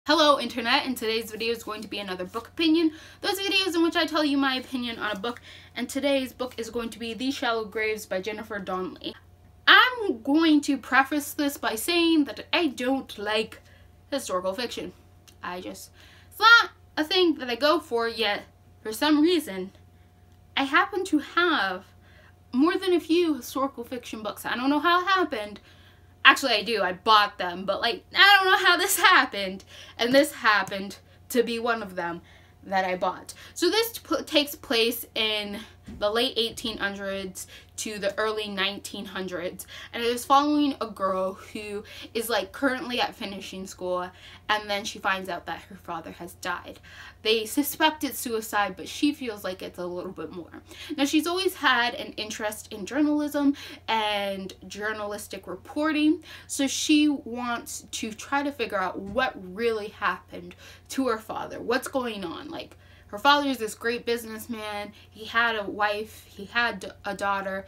Hello Internet, and today's video is going to be another book opinion. Those videos in which I tell you my opinion on a book, and today's book is going to be These Shallow Graves by Jennifer Donnelly. I'm going to preface this by saying that I don't like historical fiction. It's not a thing that I go for, yet for some reason I happen to have more than a few historical fiction books. I don't know how it happened. Actually, I do. I bought them, but I don't know how this happened. And this happened to be one of them that I bought. So this takes place in the late 1800s to the early 1900s, and it is following a girl who is currently at finishing school, and then she finds out that her father has died. They suspect it's suicide, but she feels like it's a little bit more. Now, she's always had an interest in journalism and journalistic reporting, so she wants to try to figure out what really happened to her father. What's going on? Her father is this great businessman. He had a wife. He had a daughter.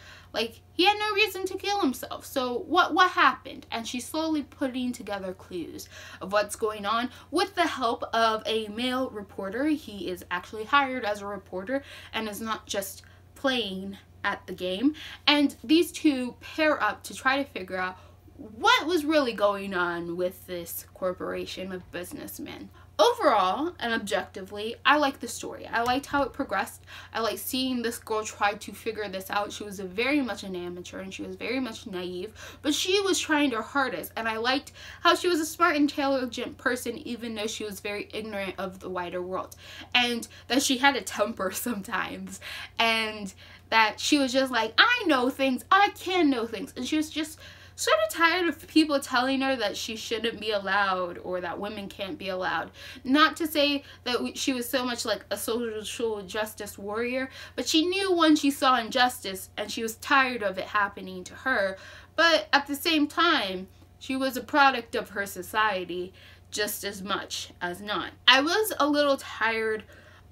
He had no reason to kill himself. So what happened? And she's slowly putting together clues of what's going on with the help of a male reporter. He is actually hired as a reporter and is not just playing at the game. And these two pair up to try to figure out what was really going on with this corporation of businessmen. Overall and objectively, I liked the story. I liked how it progressed. I liked seeing this girl try to figure this out. She was very much an amateur and she was very much naive, but she was trying her hardest, and I liked how she was a smart, intelligent person even though she was very ignorant of the wider world, and that she had a temper sometimes, and that she was just I know things, I can know things, and she was just sort of tired of people telling her that she shouldn't be allowed or that women can't be allowed. Not to say that she was so much like a social justice warrior, but she knew when she saw injustice and she was tired of it happening to her. But at the same time, she was a product of her society just as much as not. I was a little tired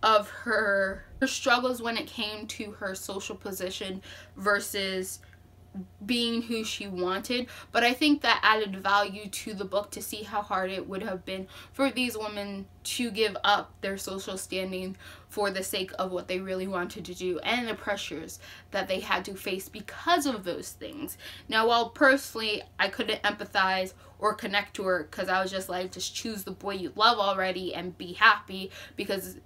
of her struggles when it came to her social position versus being who she wanted, but I think that added value to the book to see how hard it would have been for these women to give up their social standing for the sake of what they really wanted to do, and the pressures that they had to face because of those things. Now, while personally I couldn't empathize or connect to her because I was just choose the boy you love already and be happy, because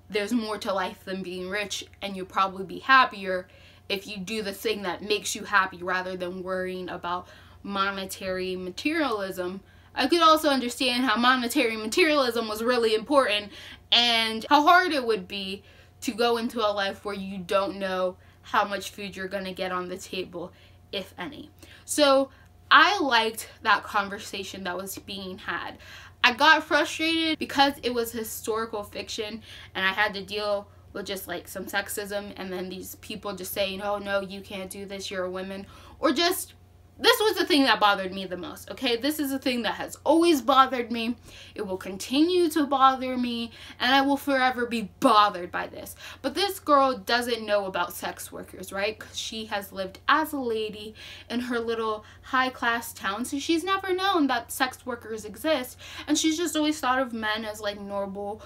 there's more to life than being rich, and you'll probably be happier if you do the thing that makes you happy rather than worrying about monetary materialism. I could also understand how monetary materialism was really important and how hard it would be to go into a life where you don't know how much food you're going to get on the table, if any. So I liked that conversation that was being had. I got frustrated because it was historical fiction and I had to deal with just some sexism, and then these people just saying, oh no, you can't do this, you're a woman, or just, this was the thing that bothered me the most, okay? This is a thing that has always bothered me. It will continue to bother me, and I will forever be bothered by this. But this girl doesn't know about sex workers, right? Because she has lived as a lady in her little high-class town, so she's never known that sex workers exist, and she's just always thought of men as normal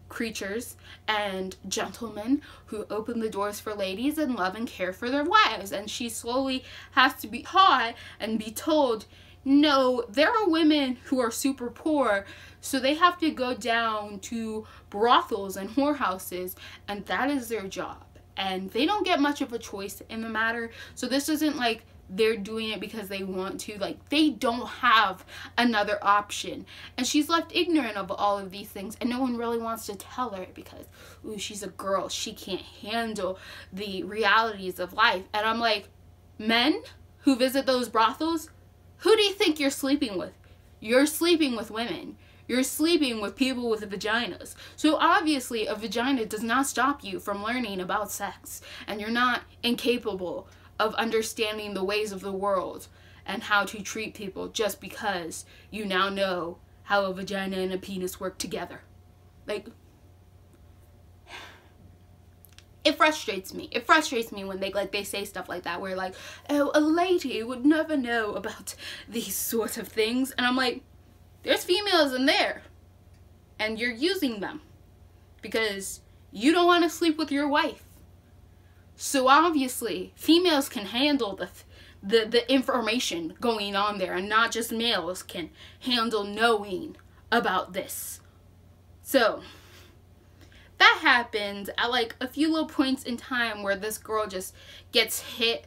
creatures and gentlemen who open the doors for ladies and love and care for their wives. And she slowly has to be taught and be told, no, there are women who are super poor, so they have to go down to brothels and whorehouses, and that is their job, and they don't get much of a choice in the matter. So this isn't they're doing it because they want to, they don't have another option. And she's left ignorant of all of these things, and no one really wants to tell her because, ooh, she's a girl, she can't handle the realities of life. And I'm men who visit those brothels, who do you think you're sleeping with? You're sleeping with women. You're sleeping with people with vaginas. So obviously a vagina does not stop you from learning about sex, and you're not incapable of understanding the ways of the world and how to treat people just because you now know how a vagina and a penis work together. It frustrates me. It frustrates me when they say stuff like that, where oh, a lady would never know about these sort of things. And I'm there's females in there. and you're using them because you don't want to sleep with your wife. So obviously, females can handle the information going on there, and not just males can handle knowing about this. So that happens at like a few little points in time where this girl just gets hit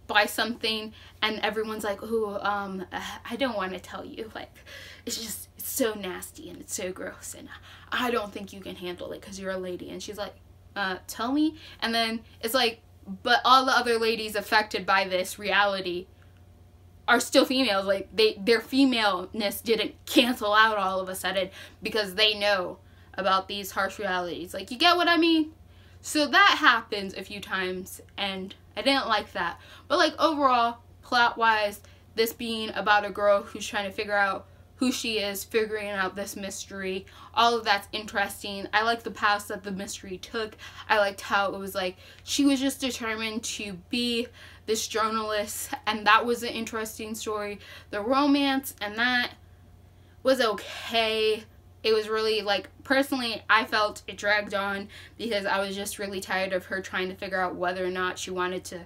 by something, and everyone's like, "Ooh, I don't want to tell you. Like, it's so nasty and it's so gross, and I don't think you can handle it because you're a lady." And she's like, "Tell me." And then it's like, but all the other ladies affected by this reality are still females. Like, their femaleness didn't cancel out all of a sudden because they know about these harsh realities. Like, you get what I mean? So that happens a few times, and I didn't like that. But like, overall, plot-wise, this being about a girl who's trying to figure out who she is, figuring out this mystery, all of that's interesting. I like the paths that the mystery took. I liked how it was like she was just determined to be this journalist, and that was an interesting story. The romance and that was okay. It was really, like, personally, I felt it dragged on because I was just really tired of her trying to figure out whether or not she wanted to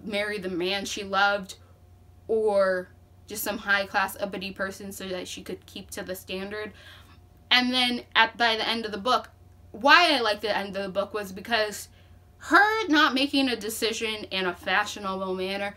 marry the man she loved or just some high-class uppity person so that she could keep to the standard. And then by the end of the book, why I liked the end of the book was because her not making a decision in a fashionable manner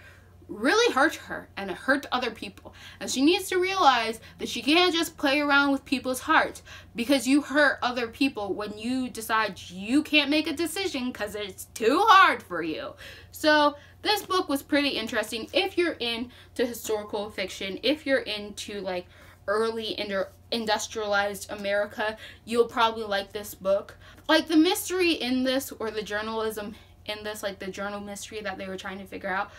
really hurt her, and it hurt other people. And she needs to realize that she can't just play around with people's hearts, because you hurt other people when you decide you can't make a decision because it's too hard for you. So this book was pretty interesting. If you're into historical fiction, if you're into like early industrialized America, you'll probably like this book. Like, the mystery in this, or the journalism in this, like the journal mystery that they were trying to figure out,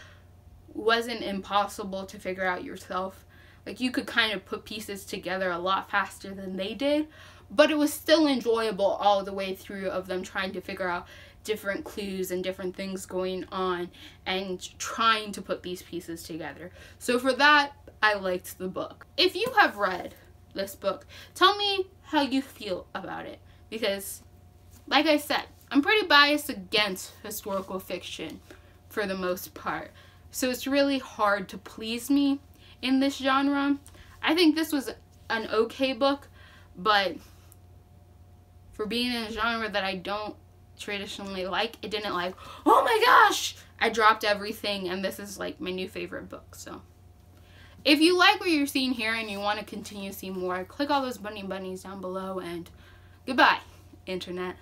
wasn't impossible to figure out yourself. Like, you could kind of put pieces together a lot faster than they did, but it was still enjoyable all the way through, of them trying to figure out different clues and different things going on and trying to put these pieces together. So for that, I liked the book. If you have read this book, tell me how you feel about it, because like I said, I'm pretty biased against historical fiction for the most part. So it's really hard to please me in this genre. I think this was an okay book, but for being in a genre that I don't traditionally like, it didn't like, oh my gosh, I dropped everything and this is like my new favorite book. So if you like what you're seeing here and you want to continue seeing more, click all those bunnies down below, and goodbye, internet.